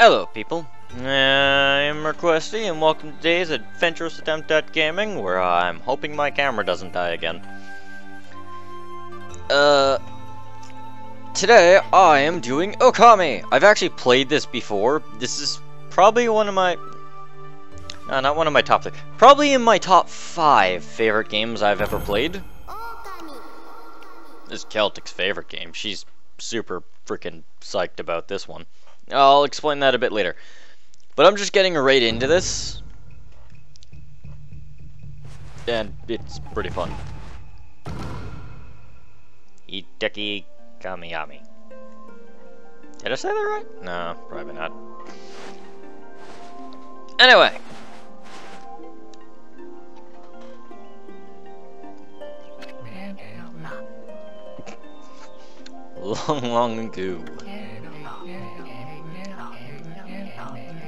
Hello people, I'm Requesty and welcome to today's adventurous attempt at gaming where I'm hoping my camera doesn't die again. Today I am doing Okami. I've actually played this before. This is probably one of my... No, not one of my top 3. Probably in my top 5 favorite games I've ever played. This is Celtic's favorite game. She's super freaking psyched about this one. I'll explain that a bit later. But I'm just getting right into this. And it's pretty fun. Iteki Kamiyami. Did I say that right? No, probably not. Anyway. Long ago.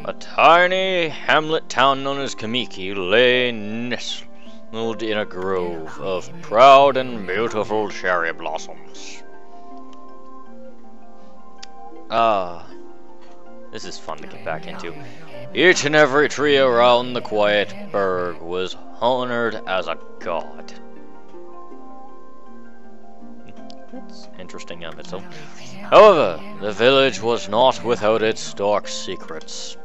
A tiny hamlet town known as Kamiki lay nestled in a grove of proud and beautiful cherry blossoms. This is fun to get back into. Each and every tree around the quiet burg was honored as a god. That's interesting of itself. However, the village was not without its dark secrets.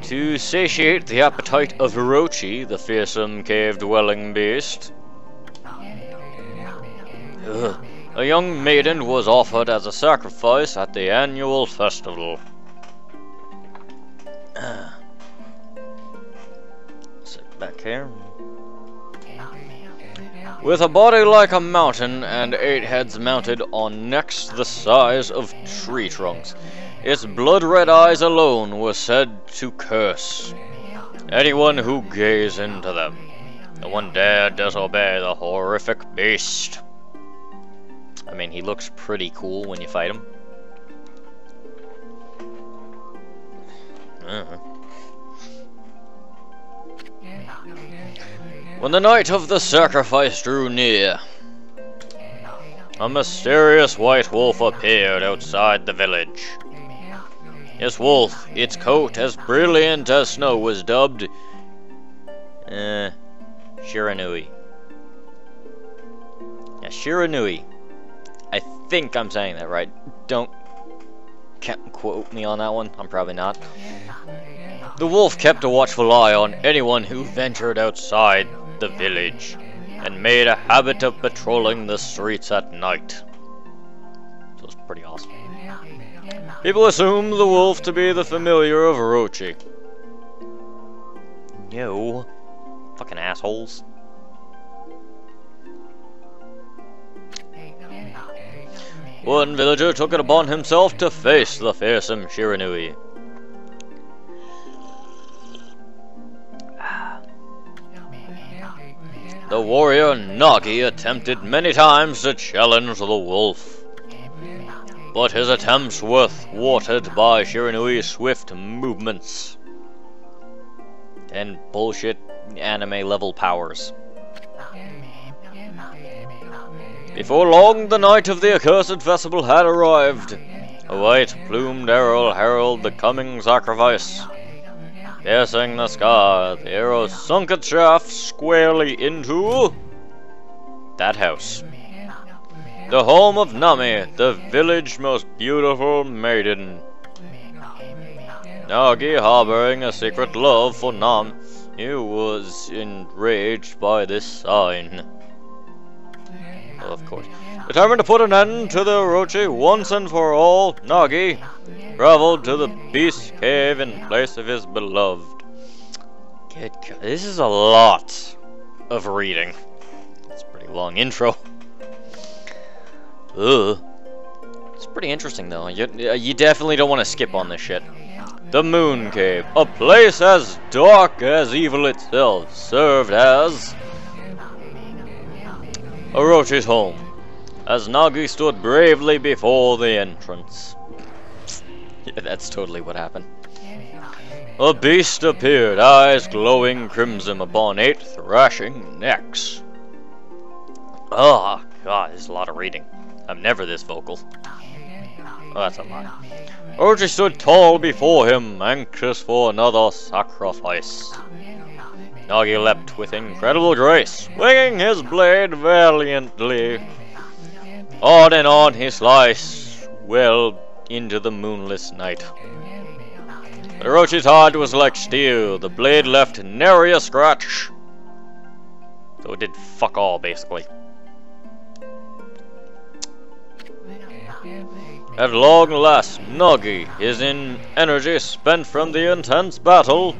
To satiate the appetite of Hirochi, the fearsome cave-dwelling beast, a young maiden was offered as a sacrifice at the annual festival. Sit back here. With a body like a mountain and 8 heads mounted on necks the size of tree trunks, its blood-red eyes alone were said to curse anyone who gazed into them. No one dared disobey the horrific beast. I mean, he looks pretty cool when you fight him. When the night of the sacrifice drew near, a mysterious white wolf appeared outside the village. This wolf, its coat as brilliant as snow, was dubbed Shiranui. Yeah, Shiranui. I think I'm saying that right. Can't quote me on that one. I'm probably not. The wolf kept a watchful eye on anyone who ventured outside the village and made a habit of patrolling the streets at night. So it's pretty awesome. People assume the wolf to be the familiar of Hirochi. Yo. Fucking assholes. One villager took it upon himself to face the fearsome Shiranui. The warrior Nagi attempted many times to challenge the wolf, but his attempts were thwarted by Shiranui's swift movements and bullshit anime level powers. Before long, the night of the accursed festival had arrived. A white-plumed arrow heralded the coming sacrifice. Piercing the sky, the arrow sunk its shaft squarely into that house. The home of Nami, the village's most beautiful maiden. Nagi, harboring a secret love for Nami, was enraged by this sign. Of course. Determined to put an end to the Orochi once and for all, Nagi traveled to the beast cave in place of his beloved. This is a lot of reading. It's a pretty long intro. It's pretty interesting though. You definitely don't want to skip on this shit. The Moon Cave, a place as dark as evil itself, served as Orochi's home, as Nagi stood bravely before the entrance. Yeah, that's totally what happened. A beast appeared, eyes glowing crimson upon 8 thrashing necks. God, there's a lot of reading. I'm never this vocal. Oh, that's a lie. Orochi stood tall before him, anxious for another sacrifice. Nagi leapt with incredible grace, swinging his blade valiantly. On and on he sliced, well into the moonless night. But Orochi's heart was like steel, the blade left nary a scratch. So it did fuck all, basically. At long last, Nagi, his energy spent from the intense battle,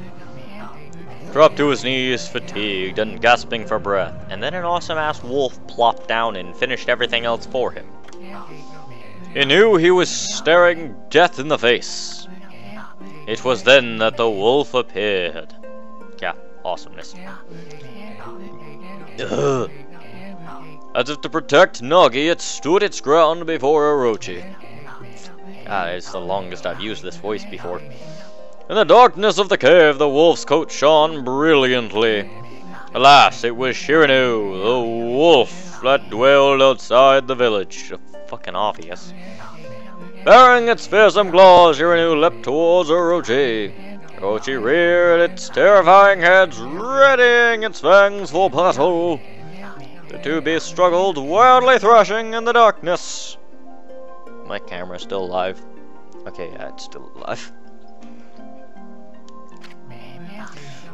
dropped to his knees, fatigued and gasping for breath, and then an awesome-ass wolf plopped down and finished everything else for him. He knew he was staring death in the face. It was then that the wolf appeared. Yeah, awesomeness. Ugh. As if to protect Nagi, it stood its ground before Orochi. It's the longest I've used this voice before. In the darkness of the cave, the wolf's coat shone brilliantly. Alas, it was Shirinu, the wolf that dwelled outside the village. Fucking obvious. Bearing its fearsome claws, Shirinu leapt towards Orochi. Orochi reared its terrifying head, readying its fangs for battle. The two beasts struggled, wildly thrashing in the darkness. My camera's still alive. Okay, yeah, it's still alive.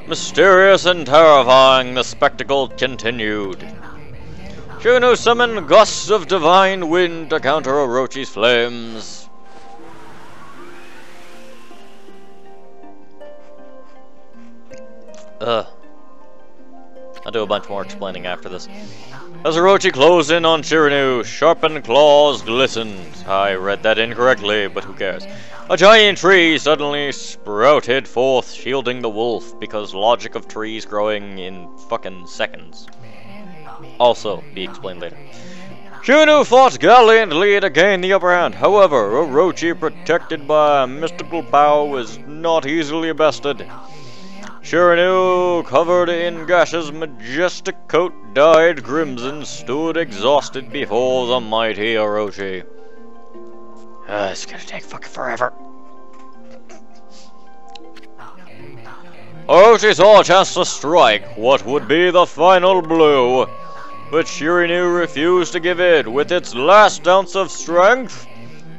Mysterious and terrifying, the spectacle continued. Shirinu summoned gusts of divine wind to counter Orochi's flames. I'll do a bunch more explaining after this. As Orochi closed in on Shirinu, sharpened claws glistened. I read that incorrectly, but who cares? A giant tree suddenly sprouted forth, shielding the wolf, because logic of trees growing in fucking seconds. Also, be explained later. Shirinu fought gallantly to gain the upper hand. However, Orochi, protected by a mystical power, was not easily bested. Shirinu, covered in gashes, majestic coat dyed crimson, stood exhausted before the mighty Orochi. It's gonna take fucking forever. Orochi saw a chance to strike what would be the final blow, but Shirinu refused to give in. With its last ounce of strength,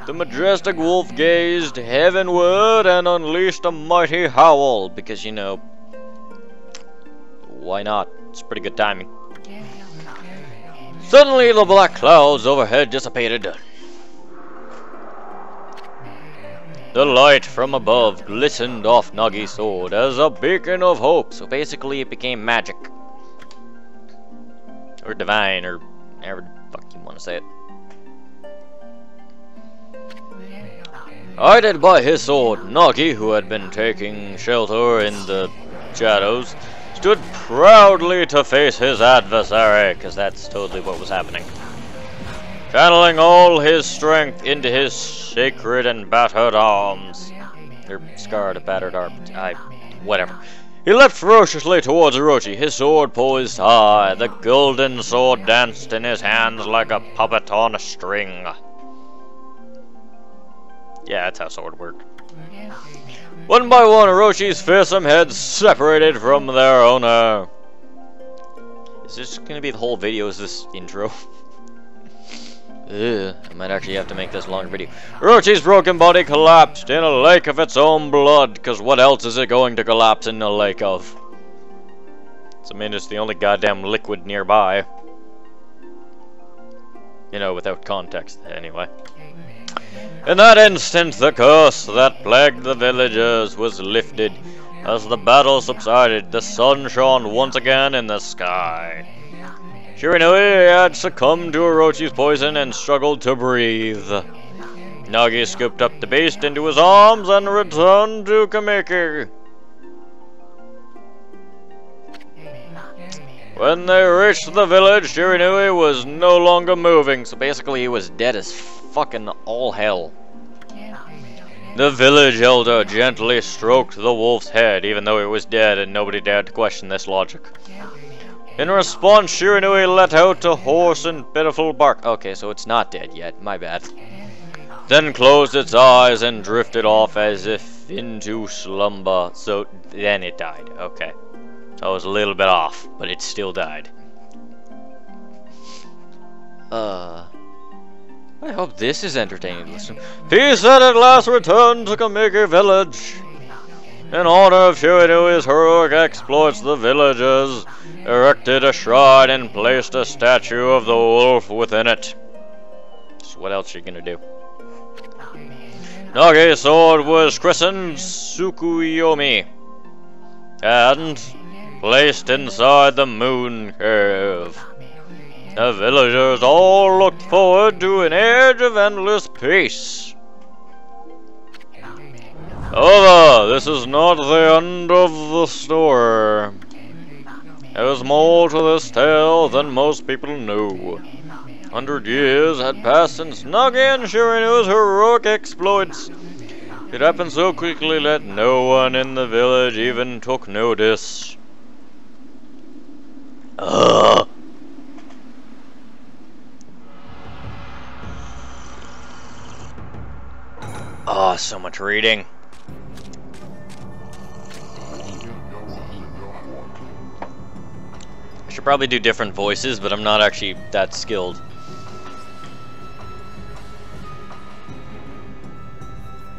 the majestic wolf gazed heavenward and unleashed a mighty howl, because, you know, why not? It's pretty good timing. Suddenly, the black clouds overhead dissipated. The light from above glistened off Nagi's sword as a beacon of hope. So basically, it became magic. Or divine, or however the fuck you want to say it. Guided by his sword, Nagi, who had been taking shelter in the shadows, stood proudly to face his adversary, because that's totally what was happening. Channeling all his strength into his sacred and battered arms. Or scarred, battered arms. Whatever. He leapt ferociously towards Orochi, his sword poised high. The golden sword danced in his hands like a puppet on a string. Yeah, that's how sword worked. One by one, Orochi's fearsome heads separated from their owner. Is this gonna be the whole video? Is this intro? I might actually have to make this longer video. Orochi's broken body collapsed in a lake of its own blood, because what else is it going to collapse in a lake of? So, I mean, it's the only goddamn liquid nearby. You know, without context, anyway. In that instant, the curse that plagued the villagers was lifted. As the battle subsided, the sun shone once again in the sky. Shirinu had succumbed to Orochi's poison and struggled to breathe. Nagi scooped up the beast into his arms and returned to Kamiki. When they reached the village, Shirinu was no longer moving, so basically he was dead as fucking all hell. The village elder gently stroked the wolf's head, even though it was dead and nobody dared to question this logic. In response, Shiranui let out a hoarse and pitiful bark. Okay, so it's not dead yet. My bad. Then closed its eyes and drifted off as if into slumber. So then it died. Okay. So I was a little bit off, but it still died. I hope this is entertaining to listen. He said at last returned to Comical Village. In honor of Shiranui's heroic exploits, the villagers erected a shrine and placed a statue of the wolf within it. So what else are you gonna do? Nagi's sword was christened Tsukuyomi and placed inside the moon cave. The villagers all looked forward to an age of endless peace. However, this is not the end of the story. There was more to this tale than most people knew. 100 years had passed since Nagi and Shiranu's heroic exploits. It happened so quickly that no one in the village even took notice. Oh, so much reading. I should probably do different voices, but I'm not actually that skilled.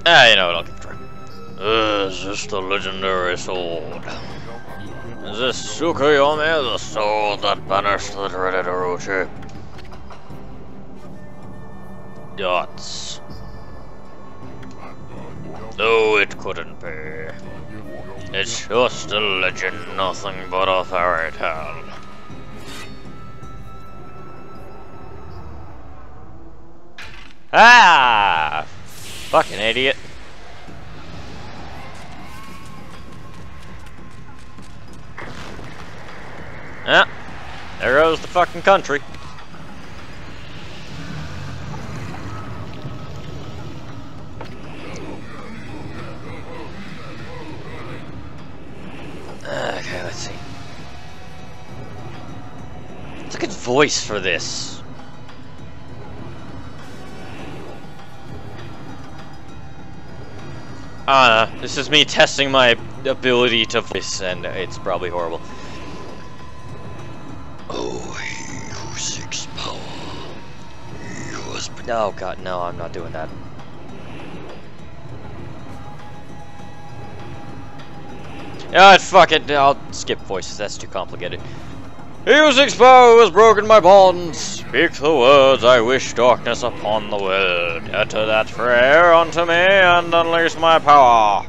You know what, I'll give it a try. Is this the legendary sword? Is this Tsukuyomi, the sword that banished the dreaded Orochi? Dots. No, it couldn't be. It's just a legend, nothing but a fairy tale. Ah! Fucking idiot. Ah, there goes the fucking country. Okay, let's see. It's a good voice for this. This is me testing my ability to voice, and it's probably horrible. Oh, he who seeks power, he who has... Oh god, no, I'm not doing that. Ah, fuck it, I'll skip voices, that's too complicated. He who seeks power, who has broken my bonds, speak the words, I wish darkness upon the world. Utter that prayer unto me, and unleash my power.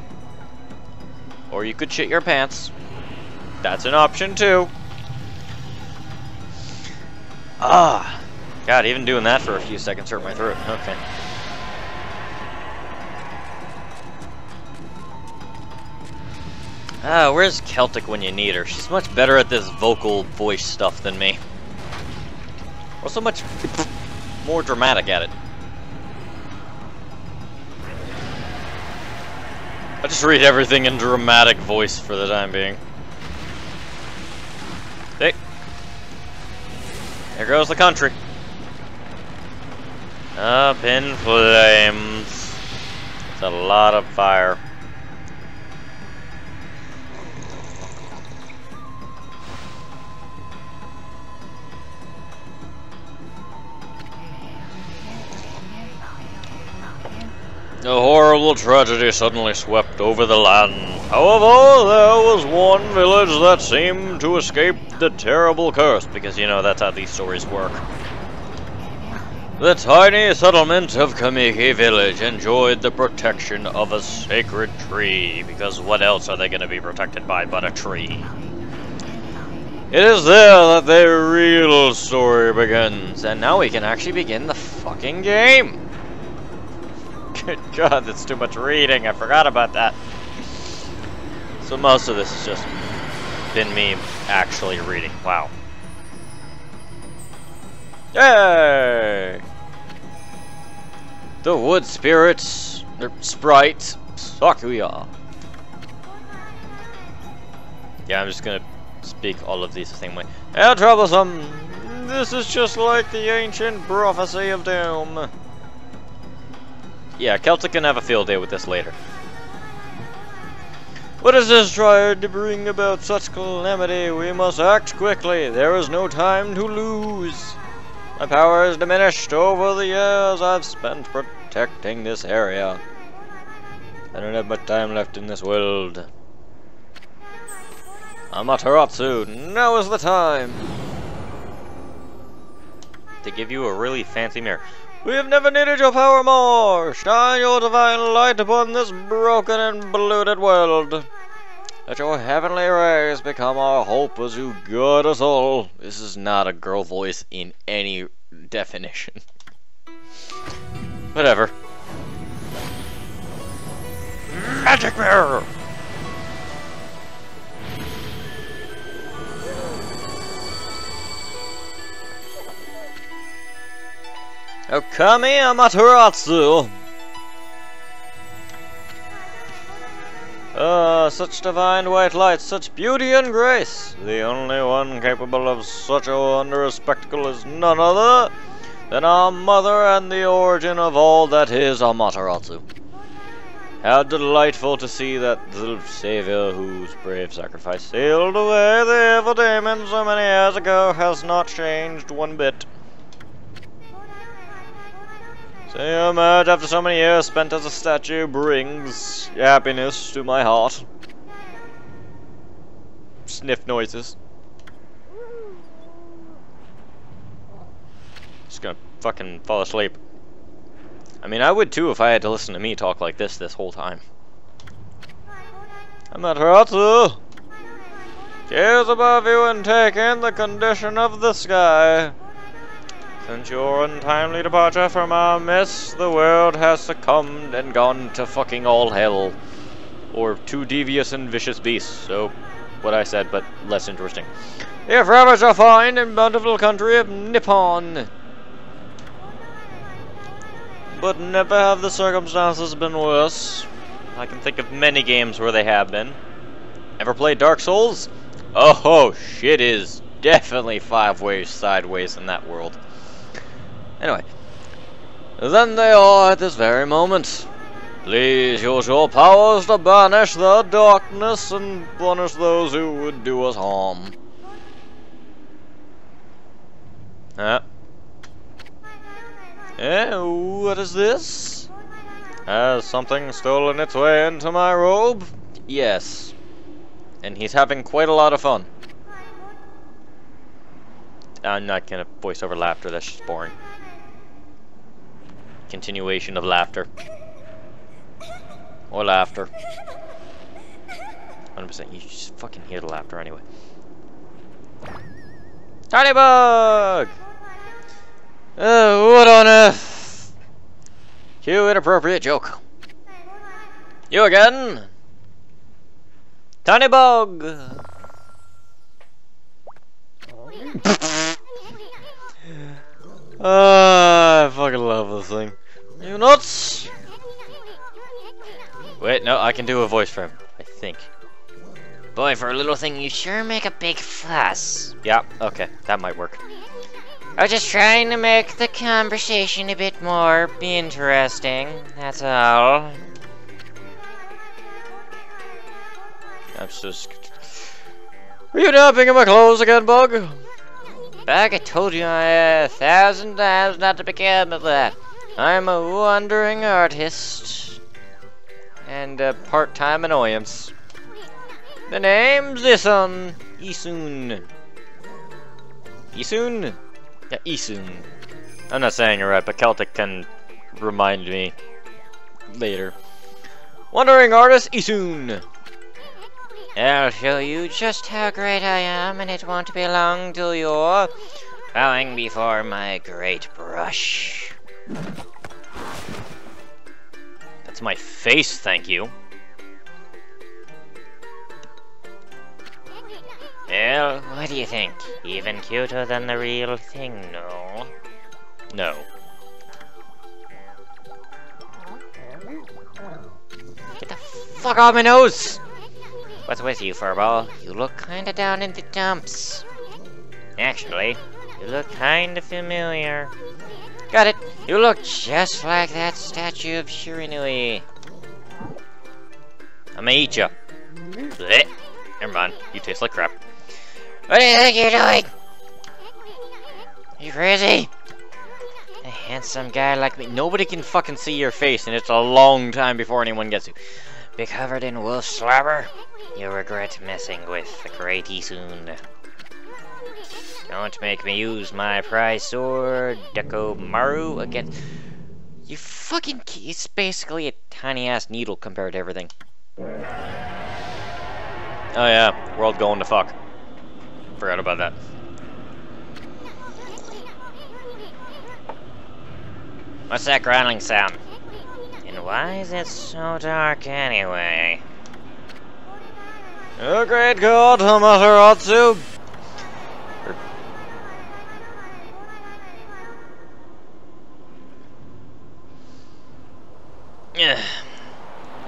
Or you could shit your pants. That's an option too. Ah, god, even doing that for a few seconds hurt my throat. Okay. Where's Celtic when you need her? She's much better at this vocal voice stuff than me. Also much more dramatic at it. I just read everything in dramatic voice for the time being. Hey. There goes the country. Up in flames. It's a lot of fire. A horrible tragedy suddenly swept over the land. However, there was one village that seemed to escape the terrible curse, because, you know, that's how these stories work. The tiny settlement of Kamiki Village enjoyed the protection of a sacred tree, because what else are they going to be protected by but a tree? It is there that the real story begins, and now we can actually begin the fucking game! Good god, that's too much reading. I forgot about that. So most of this has just been me actually reading. Wow. Yay! The wood spirits, or sprite, Sakuya. Yeah, I'm just gonna speak all of these the same way. How troublesome! This is just like the ancient prophecy of doom. Yeah, Celtic can have a field day with this later. What has this tried to bring about such calamity? We must act quickly. There is no time to lose. My power is diminished over the years I've spent protecting this area. I don't have much time left in this world. Amaterasu, now is the time to give you a really fancy mirror. We have never needed your power more. Shine your divine light upon this broken and polluted world. Let your heavenly rays become our hope as you guide us all. This is not a girl voice in any definition. Whatever. Magic mirror! Okami Amaterasu! Such divine white light, such beauty and grace. The only one capable of such a wondrous spectacle is none other than our mother and the origin of all that is Amaterasu. How delightful to see that the savior whose brave sacrifice sailed away the evil demon so many years ago has not changed one bit. So you emerge after so many years spent as a statue brings happiness to my heart. Sniff noises. Just gonna fucking fall asleep. I mean, I would too if I had to listen to me talk like this whole time. Amaterasu! Gaze above you and take in the condition of the sky. Since your untimely departure from our midst, the world has succumbed and gone to fucking all hell. Or two devious and vicious beasts, so what I said, but less interesting. If ever shall find in bountiful country of Nippon. But never have the circumstances been worse. I can think of many games where they have been. Ever played Dark Souls? Oh, shit is definitely 5 ways sideways in that world. Anyway, then they are at this very moment. Please use your powers to banish the darkness and punish those who would do us harm. What is this? Has something stolen its way into my robe? Yes. And he's having quite a lot of fun. I'm not gonna voice over laughter, that's just boring. Continuation of laughter. Or laughter. 100%, you just fucking hear the laughter anyway. Tiny bug! What on earth? Cue inappropriate joke. You again? Tiny bug! I fucking love this thing. You nuts? Wait, no, I can do a voice for him, I think. Boy, for a little thing, you sure make a big fuss. Yeah, okay, that might work. I was just trying to make the conversation a bit more interesting, that's all. I'm just... Are you napping in my clothes again, Bug? Bug, I told you 1,000 times not to begin with that. I'm a wandering artist. And a part-time annoyance. The name's Isun. Isun. Isun? Yeah, Isun. I'm not saying it right, but Celtic can remind me later. Wandering artist Isun. I'll show you just how great I am, and it won't be long till you're bowing before my great brush. That's my face, thank you. Well, what do you think? Even cuter than the real thing, no? No. Get the fuck off my nose! What's with you, Furball? You look kinda down in the dumps. Actually, you look kinda familiar. Got it. You look just like that statue of Shirinui. I'm gonna eat you. Blech. Never mind. You taste like crap. What do you think you're doing? You crazy? A handsome guy like me. Nobody can fucking see your face, and it's a long time before anyone gets you. Be covered in wolf slobber? You'll regret messing with the Greaty soon. Don't make me use my prize sword, Dekomaru, against... You fucking... It's basically a tiny-ass needle compared to everything. Oh yeah, world going to fuck. Forgot about that. What's that growling sound? And why is it so dark anyway? Oh great god, Amaterasu!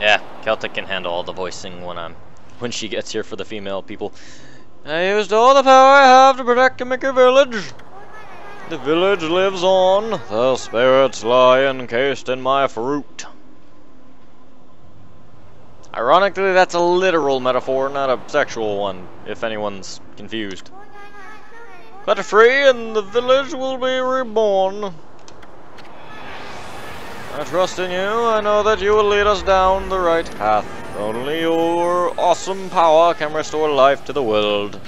Yeah, Celtic can handle all the voicing when she gets here for the female people. I used all the power I have to protect Kamiki Village. The village lives on. The spirits lie encased in my fruit. Ironically, that's a literal metaphor, not a sexual one, if anyone's confused. Cut free and the village will be reborn. I trust in you. I know that you will lead us down the right path. Only your awesome power can restore life to the world.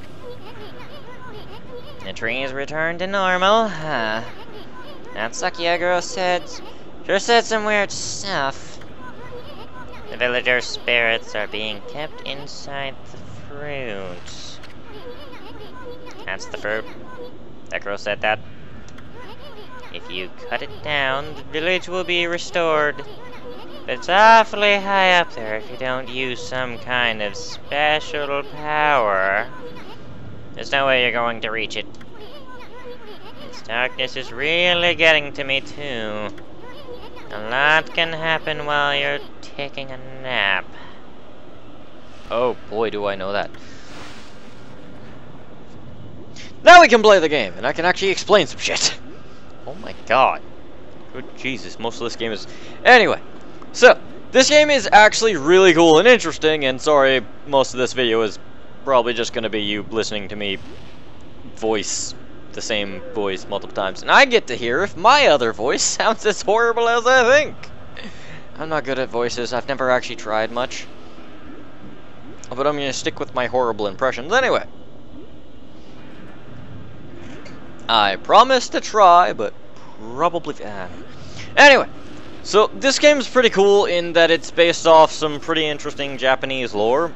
The trees returned to normal, huh? That Sakyaguro sure said some weird stuff. The villagers' spirits are being kept inside the fruit. That's the fruit. That girl said that. If you cut it down, the village will be restored. But it's awfully high up there if you don't use some kind of special power. There's no way you're going to reach it. This darkness is really getting to me too. A lot can happen while you're taking a nap. Oh boy, do I know that. Now we can play the game, and I can actually explain some shit. Oh my god. Good Jesus, most of this game is... Anyway, so, this game is actually really cool and interesting, and sorry, most of this video is probably just going to be you listening to me voice the same voice multiple times. And I get to hear if my other voice sounds as horrible as I think. I'm not good at voices, I've never actually tried much. But I'm going to stick with my horrible impressions anyway. I promise to try, but probably... Anyway, so this game is pretty cool in that it's based off some pretty interesting Japanese lore.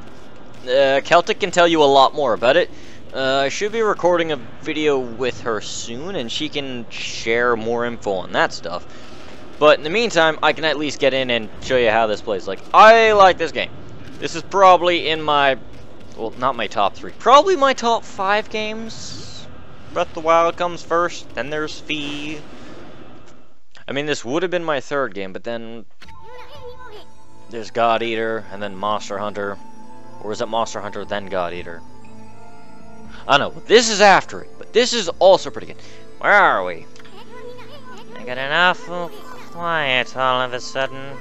Celtic can tell you a lot more about it. I should be recording a video with her soon, and she can share more info on that stuff. But in the meantime, I can at least get in and show you how this plays. Like, I like this game. This is probably in my... Well, not my top 3. Probably my top 5 games. Breath of the Wild comes first, then there's Fee. I mean, this would have been my 3rd game, but then there's God Eater, and then Monster Hunter. Or is it Monster Hunter, then God Eater? I don't know, this is after it, but this is also pretty good. Where are we? I got an awful quiet all of a sudden.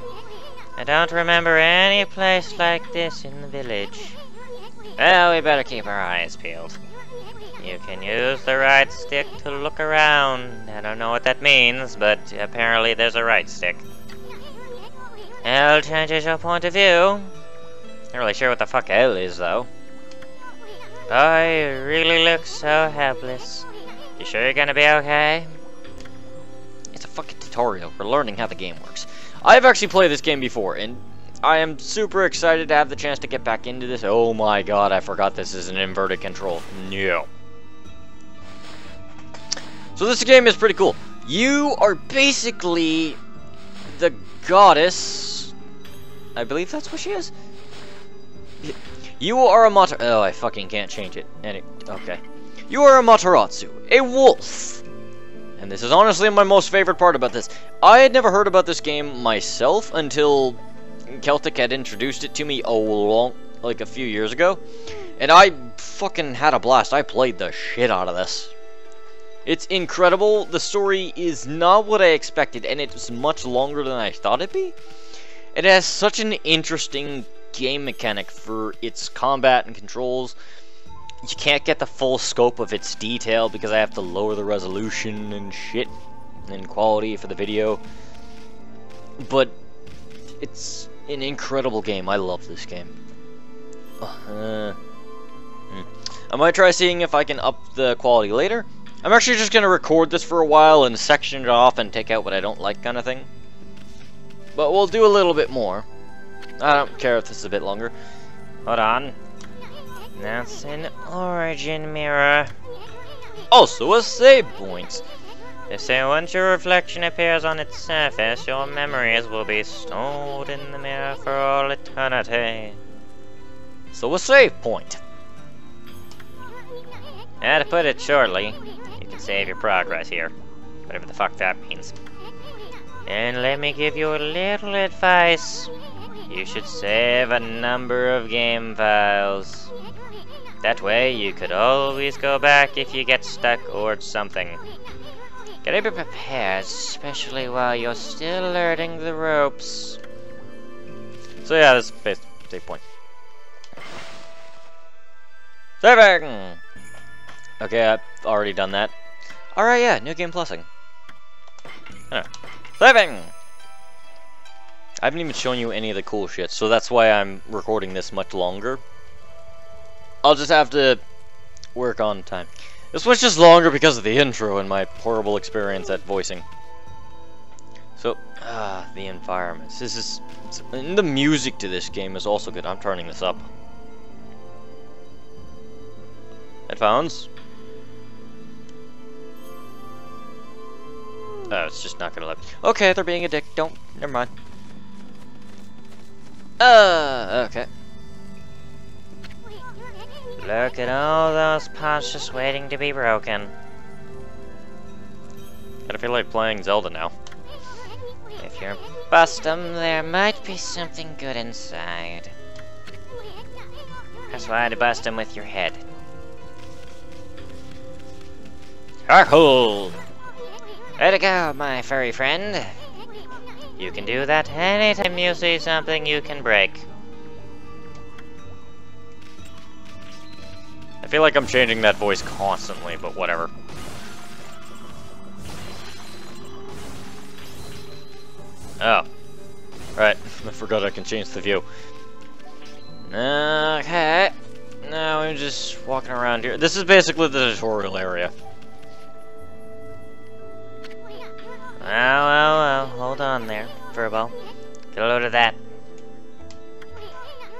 I don't remember any place like this in the village. Well, we better keep our eyes peeled. You can use the right stick to look around. I don't know what that means, but apparently there's a right stick. L changes your point of view. Not really sure what the fuck L is, though. Boy, you really look so helpless. You sure you're gonna be okay? It's a fucking tutorial. We're learning how the game works. I've actually played this game before, and I am super excited to have the chance to get back into this. Oh my god, I forgot this is an inverted control. No. So this game is pretty cool. You are basically the goddess. I believe that's what she is. You are a Oh, I fucking can't change it. Okay. You are a Materatsu, a wolf. And this is honestly my most favorite part about this. I had never heard about this game myself until Celtic had introduced it to me a like a few years ago, and I fucking had a blast. I played the shit out of this. It's incredible. The story is not what I expected, and it's much longer than I thought it'd be. It has such an interesting game mechanic for its combat and controls. You can't get the full scope of its detail because I have to lower the resolution and shit and quality for the video. But it's an incredible game. I love this game. I might try seeing if I can up the quality later. I'm actually just gonna record this for a while and section it off and take out what I don't like, kind of thing. But we'll do a little bit more. I don't care if this is a bit longer. Hold on. That's an origin mirror. Also a save point. They say once your reflection appears on its surface, your memories will be stored in the mirror for all eternity. So a save point. And to put it shortly, you can save your progress here. Whatever the fuck that means. And let me give you a little advice. You should save a number of game files. That way you could always go back if you get stuck or something. Gotta be prepared, especially while you're still learning the ropes. So yeah, that's a save point. Saving! Okay, I've already done that. Alright, yeah, new game plussing. Saving! I haven't even shown you any of the cool shit, so that's why I'm recording this much longer. I'll just have to work on time. This was just longer because of the intro and my horrible experience at voicing. So, the environments. This is... And the music to this game is also good. I'm turning this up. Headphones. Oh, it's just not gonna let me. Okay, they're being a dick. Don't. Never mind. Okay. Look at all those pots just waiting to be broken. I feel like playing Zelda now. If you bust them, there might be something good inside. That's why to bust them with your head. Charcoal! Way to go, my furry friend. You can do that anytime you see something you can break. I feel like I'm changing that voice constantly, but whatever. Oh. Right, I forgot I can change the view. Okay. Now we're just walking around here. This is basically the tutorial area. Well, hold on there, Furbo. Get a load of that.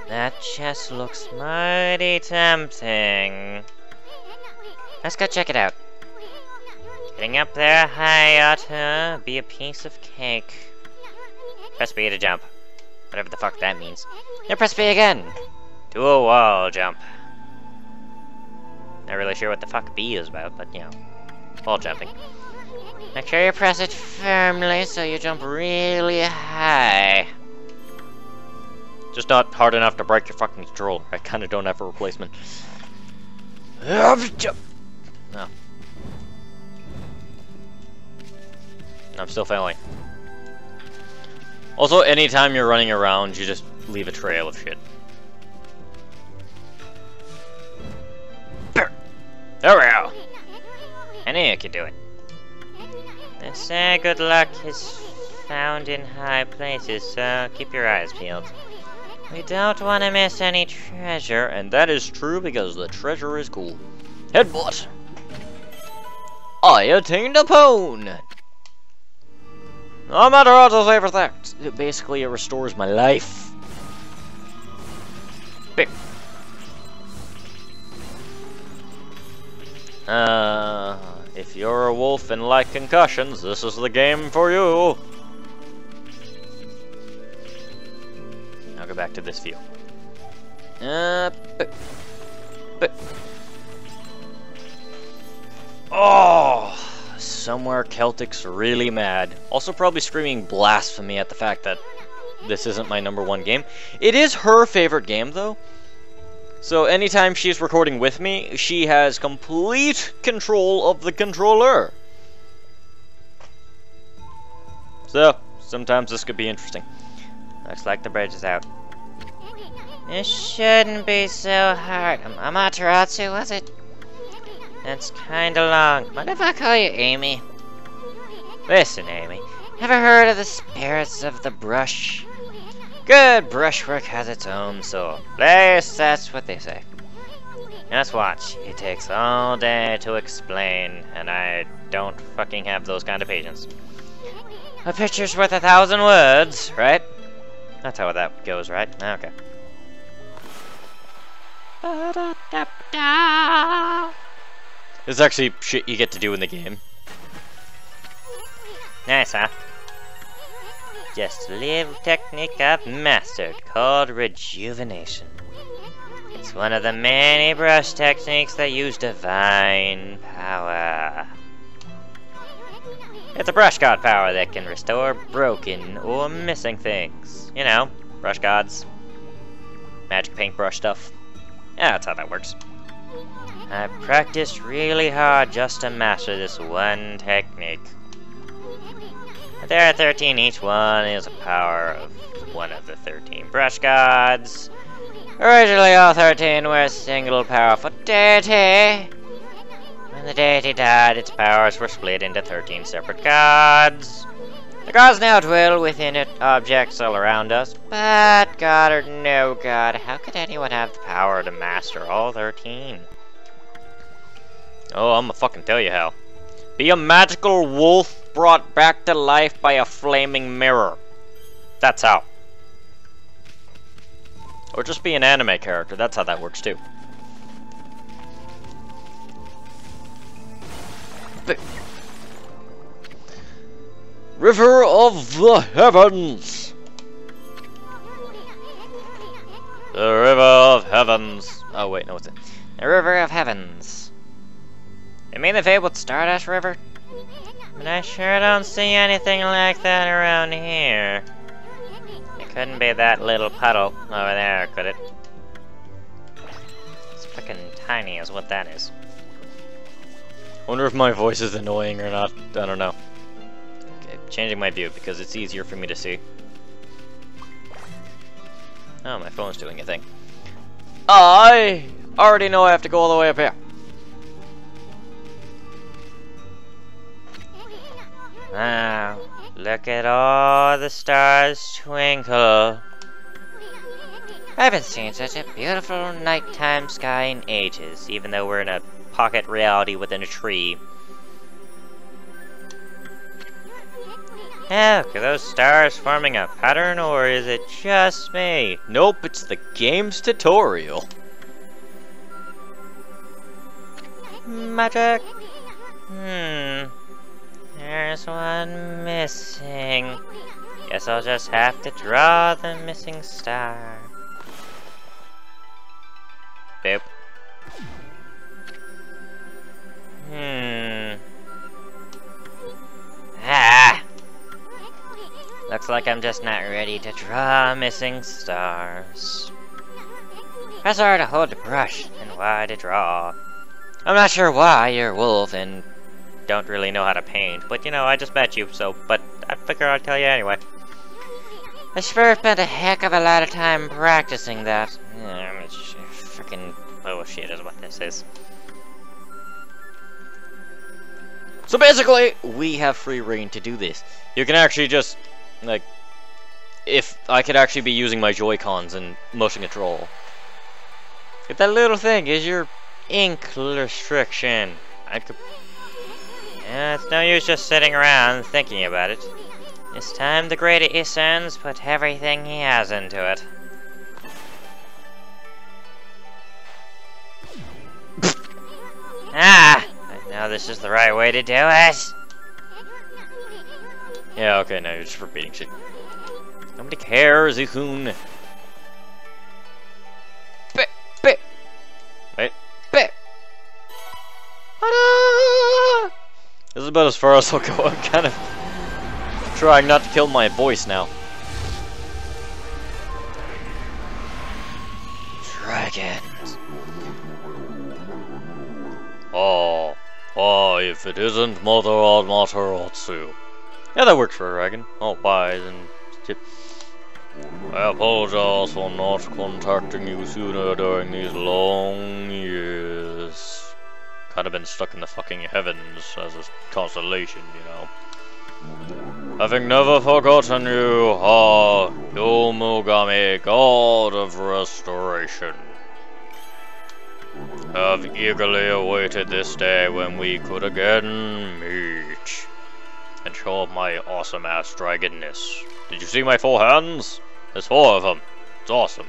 That chest looks mighty tempting. Let's go check it out. Getting up there high ought to be a piece of cake. Press B to jump. Whatever the fuck that means. Now press B again. Do a wall jump. Not really sure what the fuck B is about, but you know. Wall jumping. Make sure you press it firmly so you jump really high. Just not hard enough to break your fucking controller. I kinda don't have a replacement. No. I'm still failing. Also, anytime you're running around, you just leave a trail of shit. There we go! I knew you could do it. They say good luck is found in high places, so keep your eyes peeled. We don't want to miss any treasure. And that is true because the treasure is cool. Headbutt! I attained a pwn! No matter autosave effect. Basically, it restores my life. Big. If you're a wolf and like concussions, this is the game for you. Now go back to this view. Oh, somewhere Celtic's really mad. Also probably screaming blasphemy at the fact that this isn't my #1 game. It is her favorite game though, So anytime she's recording with me, she has complete control of the controller. So, sometimes this could be interesting. Looks like the bridge is out. It shouldn't be so hard. Amaterasu, was it? That's kinda long. What if I call you Amy? Listen, Amy. Ever heard of the spirits of the brush? Good brushwork has its own soul. At least that's what they say. Just watch. It takes all day to explain, and I don't fucking have those kind of patience. A picture's worth 1,000 words, right? That's how that goes, right? Okay. This is actually shit you get to do in the game. Nice, huh? Just a little technique I've mastered called Rejuvenation. It's one of the many brush techniques that use divine power. It's a brush god power that can restore broken or missing things. You know, brush gods. Magic paintbrush stuff. Yeah, that's how that works. I practiced really hard just to master this one technique. There are 13, each one is a power of one of the 13 brush gods. Originally all 13 were a single powerful deity. When the deity died, its powers were split into 13 separate gods. The gods now dwell within it, objects all around us, but god or no god, how could anyone have the power to master all 13? Oh, I'm gonna fucking tell you how. Be a magical wolf brought back to life by a flaming mirror. That's how. Or just be an anime character, that's how that works too. River of the Heavens! The River of Heavens. Oh wait, no, what's it? The River of Heavens. You mean the fabled Stardust River? But I sure don't see anything like that around here. It couldn't be that little puddle over there, could it? It's fucking tiny is what that is. Wonder if my voice is annoying or not. I don't know. Okay, changing my view because it's easier for me to see. Oh, my phone's doing a thing. I already know I have to go all the way up here. Wow, look at all the stars twinkle. I haven't seen such a beautiful nighttime sky in ages, even though we're in a pocket reality within a tree. Heck, are those stars forming a pattern, or is it just me? Nope, it's the game's tutorial. Magic? There's one missing. Guess I'll just have to draw the missing star. Boop. Ah! Looks like I'm just not ready to draw missing stars. Press R to hold the brush, and Y to draw. I'm not sure why you're a wolf and don't really know how to paint, but you know, I just met you, so, but I figure I'd tell you anyway. I sure spent a heck of a lot of time practicing that. It's freaking bullshit is what this is. So basically, we have free reign to do this. You can actually just, like, if I could actually be using my Joy-Cons and motion control. If that little thing is your ink restriction, I could... Yeah, it's no use just sitting around thinking about it. It's time the great Isans put everything he has into it. Ah! I know this is the right way to do it! Yeah, okay, no, you're just repeating shit. Nobody cares, Ikun. Wait. This is about as far as I'll go. I'm kind of trying not to kill my voice now. Dragons. Ah, if it isn't Mother Amaterasu. Yeah, that works for a dragon. Oh, bye, and tip. I apologize for not contacting you sooner during these long years. Kind of been stuck in the fucking heavens as a constellation, you know. Having never forgotten you, Yomugami, God of Restoration. Have eagerly awaited this day when we could again meet and show off my awesome-ass dragonness. Did you see my 4 hands? There's 4 of them. It's awesome.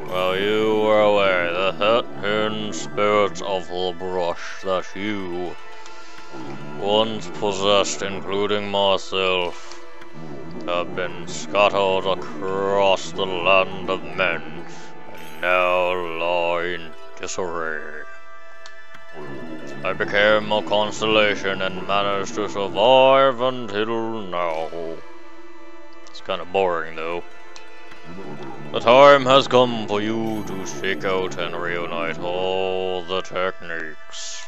Well, you were aware, the hidden spirit of the brush that you once possessed, including myself, have been scattered across the land of men, and now lie in disarray. I became a constellation and managed to survive until now. It's kind of boring, though. The time has come for you to seek out and reunite all the techniques.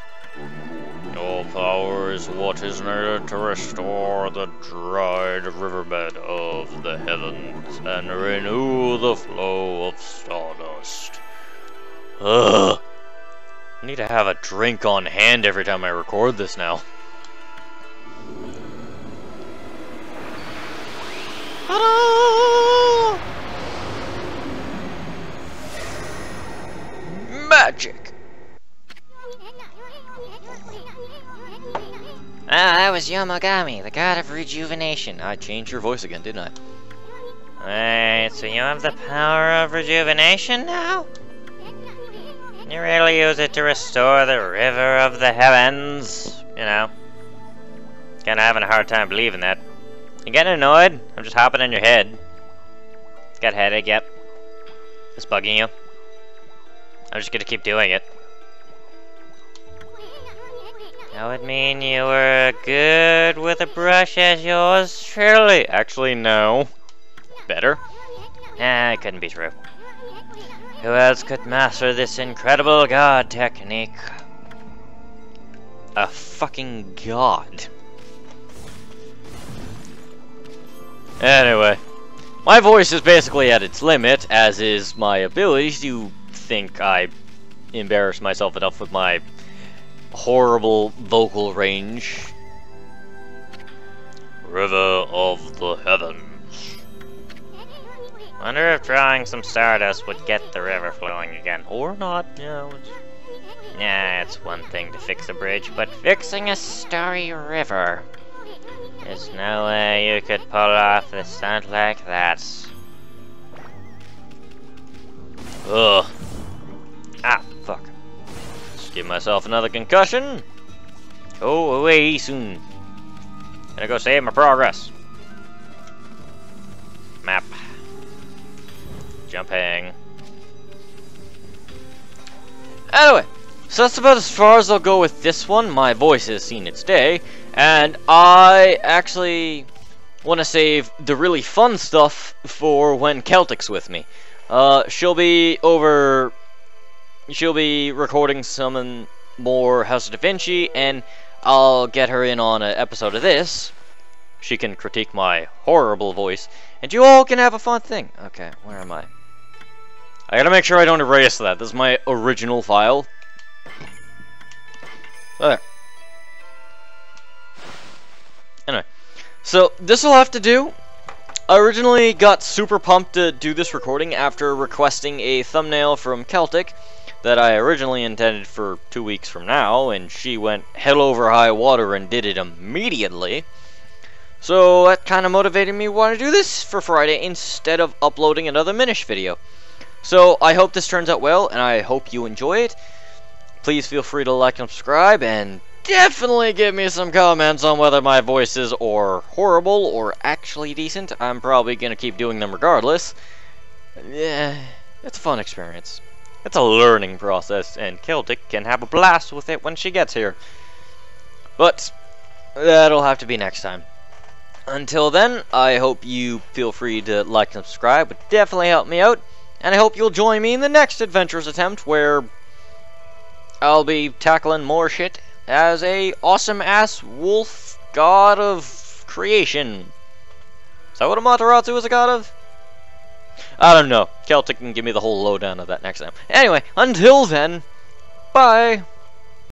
Your power is what is needed to restore the dried riverbed of the heavens and renew the flow of stardust. Ugh. I need to have a drink on hand every time I record this now. Ta-da! Magic! Ah, that was Yomagami, the god of rejuvenation. I changed your voice again, didn't I? Right, so you have the power of rejuvenation now? You really use it to restore the river of the heavens, you know? Kinda having a hard time believing that. You getting annoyed? I'm just hopping in your head. Got a headache, yep. It's bugging you. I'm just gonna keep doing it. That would mean you were good with a brush as yours, truly. Actually, no. Better? It couldn't be true. Who else could master this incredible god technique? A fucking god. Anyway, my voice is basically at its limit, as is my ability to think I embarrass myself enough with my horrible vocal range. River of the Heavens. Wonder if drawing some stardust would get the river flowing again. Or not, you know. Yeah, it's one thing to fix a bridge, but fixing a starry river. There's no way you could pull off a stunt like that. Ugh. Ah, fuck. Just give myself another concussion. Go away soon. Gonna go save my progress. Map. Jumping. Anyway, so that's about as far as I'll go with this one. My voice has seen its day, and I actually want to save the really fun stuff for when Celtic's with me. She'll be recording some more House of Da Vinci, and I'll get her in on an episode of this. She can critique my horrible voice, and you all can have a fun thing. Okay, where am I? I gotta make sure I don't erase that. This is my original file. There. Anyway, so this will have to do. I originally got super pumped to do this recording after requesting a thumbnail from Celtic that I originally intended for 2 weeks from now, and she went hell over high water and did it immediately. So that kind of motivated me to want to do this for Friday instead of uploading another Minish video. So I hope this turns out well, and I hope you enjoy it. Please feel free to like and subscribe, and definitely give me some comments on whether my voice is or horrible or actually decent. I'm probably going to keep doing them regardless. Yeah, it's a fun experience. It's a learning process, and Celtic can have a blast with it when she gets here. But that'll have to be next time. Until then, I hope you feel free to like and subscribe. It would definitely help me out. And I hope you'll join me in the next adventurous attempt where I'll be tackling more shit as a awesome-ass wolf god of creation. Is that what Amaterasu is a god of? I don't know. Celtic can give me the whole lowdown of that next time. Anyway, until then, bye!